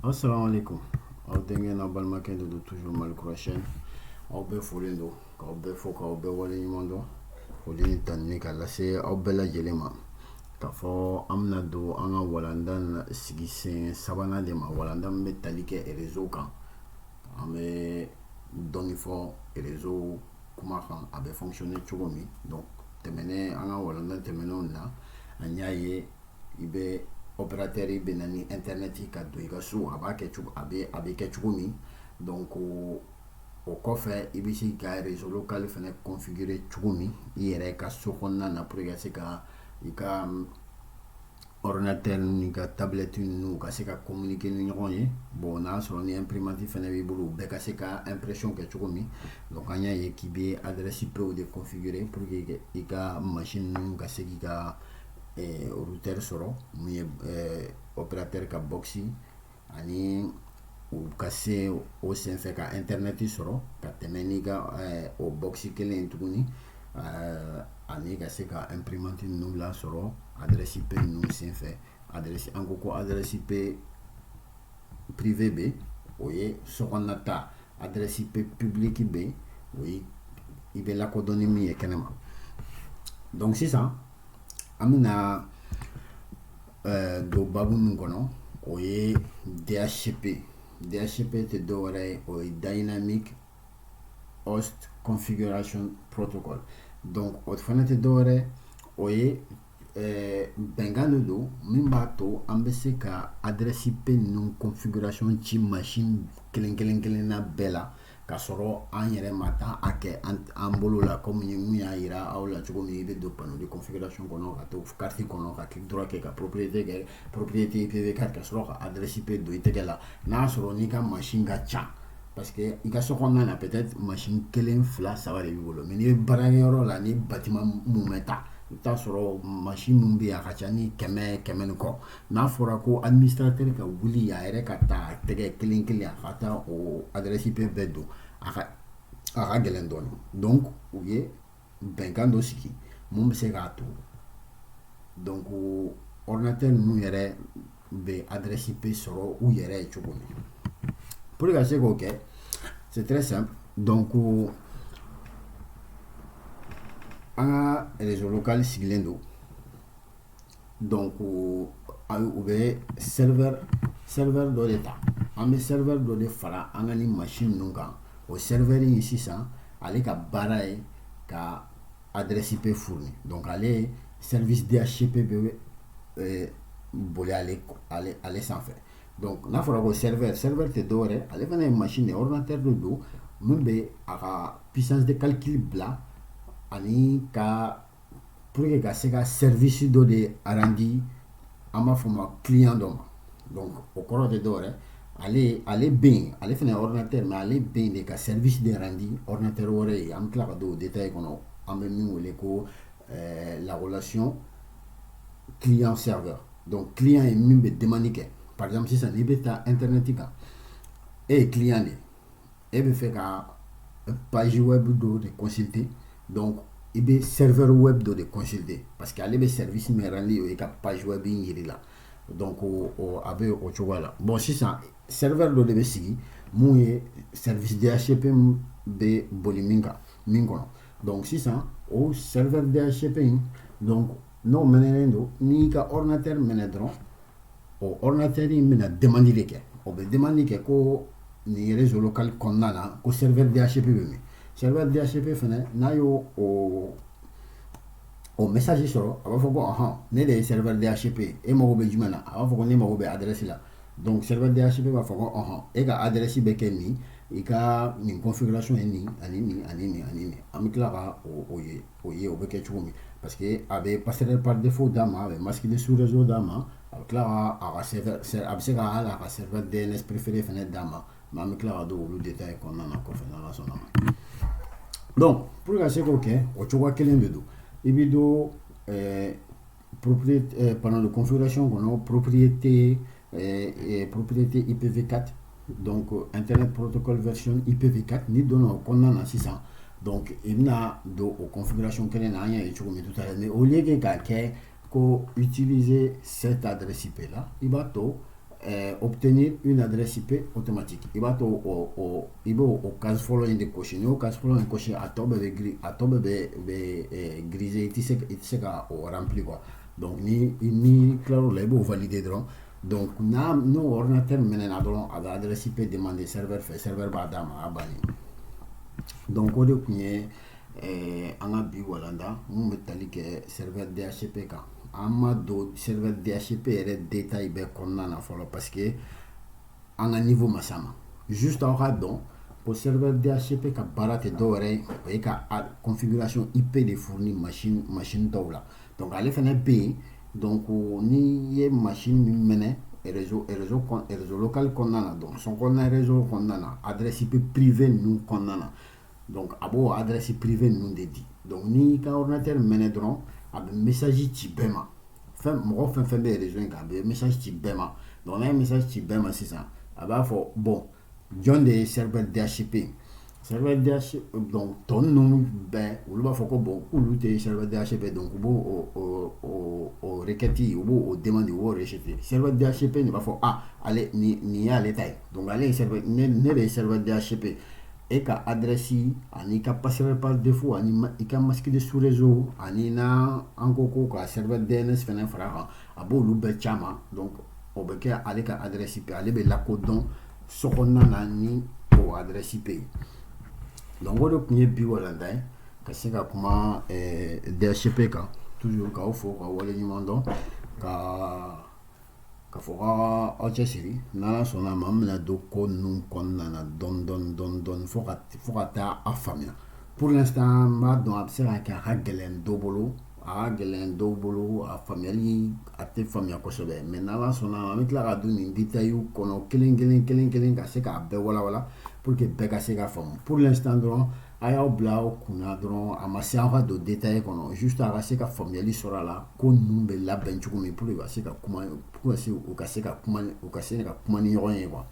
Assalamu alaikum. Aw denkɛ n'a balimakɛ de don toujours Mali kura chaîne. Aw bɛɛ folen don k'aw bɛɛ fo k'aw bɛɛ wale ɲuman dɔn. Foli ni tanuni k'a lase aw bɛɛ lajɛlen ma. K'a fɔ an bɛna don an ka walanda sigi sen sabanan de ma. Walanda min bɛ tali kɛ réseau kan. An bɛ dɔɔni fɔ réseau kuma kan a bɛ fonctionner cogo min. Donc tɛmɛnen an ka walanda tɛmɛnenw na an y'a ye i bɛ opérateur yi bɛ na ni internet ka don i ka so a b'a kɛ cogo a bɛ kɛ cogo min. Donc o kɔfɛ i bɛ se ka réseau local fɛnɛ configurer cogo min i yɛrɛ ka so kɔnɔna na pour que ka se ka i ka ordinateur ni ka tablette ninnu ka se ka communiquer ni ɲɔgɔn ye. Bon n'a sɔrɔ ni imprimante fɛnɛ b'i bolo bɛɛ ka se ka impression kɛ cogo min. Donc an y'a ye k'i bɛ adresse IP de configurer pour que i ka machine ninnu ka se k'i ka routeur sɔrɔ mun ye opérateur ka box ani u ka se o senfɛ ka internet sɔrɔ ka tɛmɛ n'i ka o box kelen tuguni ani ka se ka imprimante ninnu lasɔrɔ adresse IP ninnu senfɛ. Adresse an ko adresse IP privé bɛ o ye sokɔnɔna ta, adresse IP public bɛ o ye i bɛ lakodɔn ni min ye kɛnɛma. Donc sisan an bɛna don babu min kɔnɔ o ye DHCP. DHCP tɛ dɔ wɛrɛ ye o ye Dynamic Host Configuration Protocol. Donc o fana tɛ dɔ wɛrɛ o ye bɛnkan de don min b'a to an bɛ se ka adresse IP ninnu configuration ci machine kelen kelenna bɛɛ la ka sɔrɔ an yɛrɛ ma taa a kɛ an bolo la comme mun y'a yira aw la cogo min i bɛ don panneau de configuration kɔnɔ ka to carte kɔnɔ ka clic droit kɛ ka propriété kɛ propriété IPv4 ka sɔrɔ ka adresse IP don i tɛgɛ la n'a sɔrɔ n'i ka machine ka ca parce que i ka so kɔnɔna na peut-être machine kelen fila saba de b'i bolo mais n'i bɛ baarakɛyɔrɔ la ni bâtiment mun bɛ ta i bɛ taa sɔrɔ machine mun bɛ yen a ka ca ni kɛmɛ ni kɔ n'a fɔra ko administrateur ka wuli a yɛrɛ ka taa a tɛgɛ kelen kelen a ka taa o adresse IP bɛɛ don a ka gɛlɛn dɔɔni. Donc u ye bɛnkan dɔ sigi mun bɛ se k'a to donc ordinateur ninnu yɛrɛ bɛ adresse IP sɔrɔ u yɛrɛ ye cogo min. Pour que ka se k'o kɛ c'est très simple. Donc an ka réseau local sigilen don. Donc u bɛ serveur dɔ de ta an bɛ serveur dɔ de fara an ka ni machine ninnu kan. O serveur in sisan ale ka baara ye ka adresse IP fournir. Donc ale service DHCP bɛ boli ale sanfɛ. Donc n'a fɔra ko serveur tɛ dɔ wɛrɛ ale fana ye machine ye ordinateur de don min bɛ a ka puissance de calcul bila ani ka pour que ka se ka service dɔ de arandi an b'a fɔ ma client dɔ ma. Donc o kɔrɔ tɛ dɔ wɛrɛ ale bɛ yen ale fana ye ordinateur mais ale bɛ yen de ka service de randi ordinateur wɛrɛ ye an bɛ tila ka don o détail kɔnɔ an bɛ min wele ko la relation client serveur. Donc client ye min bɛ demande kɛ par exemple sisan n'i bɛ taa internet kan e ye client de e bɛ fɛ ka page web dɔ de consulter donc i bɛ serveur web dɔ de consulter parce que ale bɛ service min randi o ye ka page web in yiri la. Donc a bɛ o cogoya la. Bon sisan serveur dɔ de bɛ sigi mun ye service DHCP bɛ boli min kɔnɔ. Donc sisan o serveur DHCP in donc n'o mɛnɛnen don n'i ka ordinateur mɛnɛ dɔrɔn o ordinateur in bɛna demande de kɛ o bɛ demande kɛ ko nin réseau local kɔnɔna na ko serveur DHCP bɛ min. Serveur DHCP fɛnɛ n'a y'o o message sɔrɔ a b'a fɔ ko ne de ye serveur DHCP e mago bɛ jumɛn na a b'a fɔ ko ne mago bɛ adresse la. Donc serveur DHCP b'a fɔ ko e ka adresse bɛ kɛ nin i ka nin configuration ye nin ani nin an bɛ tila ka o ye o bɛ kɛ cogo min parce que a bɛ passer par défaut d'a ma a bɛ masque de sous réseau d'a ma a bɛ tila ka a bɛ se ka hali a ka serveur DNS préféré fɛnɛ d'a ma mais an bɛ tila ka don olu détail kɔnɔna na kɔfɛ n'Ala sɔnna ma. Donc pour ka se k'o kɛ o cogoya kelen de don i bɛ don propriété panneau de configuration kɔnɔ propriété IPv4 donc internet protocol version IPv4 ni donna o kɔnɔna na sisan donc i bɛna don o configuration kelen na an y'a ye cogo min tout à l'heure mais au lieu que k'a kɛ ko utiliser cette adresse IP là i b'a to obtenir une adresse IP automatique. Il va au cas follow in de cocher. Au cas follow in cocher à tombe grisé, il sait qu'à remplir quoi. Donc ni claro là il va valider donc. Donc nous ordinateur maintenant à l'adresse IP demander serveur fait serveur badam à bani. Donc au début en a bi walanda mun metali que serveur DHCP ka amado serveur DHCP est détail be konna na folo parce que en a niveau masama juste en radon pour serveur DHCP ka barate dore et ka configuration IP de fourni machine tawla donc allez faire B donc ni ye machine mene réseau local konna donc son konna réseau konna adresse IP privé nous konna donc abo adresse privée nous dédie donc ni ka ordinateur mene dron ab message ci bema fem mo fem be réseau ka be message ci bema donc un message ci bema c'est ça aba fo bon john de serveur DHCP donc ton nom ben ou ba fo ko bon ou te serveur DHCP donc bo o requête ou o demande ou rejeter serveur DHCP ne va fo allez ni à l'état donc allez serveur ne serveur DHCP et ka adresse ani ka passer par défaut ani ka masque de sous réseau ani na encore ka serveur DNS fenen fara abo lu be chama donc o be ka ale ka adresse IP ale be la codon sokonna na ni o adresse IP donc o do kunye bi wala dai ka singa kuma DHCP ka toujours ka fo ka wala ni mando ka fora OCSiri nana sona mamna do ko nun konna don fokata afamia pour l'instant ma don absera ka hagelen dobolo a family ate famia ko sobe mais nana sona ma kla do ni detail kono kelen ka se ka be wala pour que be ka se ka fam pour l'instant don aya blau kuna dron amasi awa do détail kono juste à se ka familiali sora la ko numbe la benchuko mi pour ka se ka kuma pour se o ka se ka kuma ni yoye quoi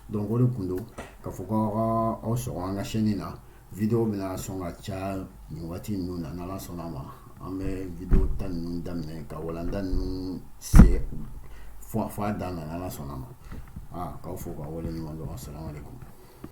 donc o kundo ka foko o so anga chaîne na vidéo bina songa cha ni wati nuna na la sonama ame vidéo tan nun damne ka walanda nun se fo dan na la sonama ka foko wala ni mando assalamu alaikum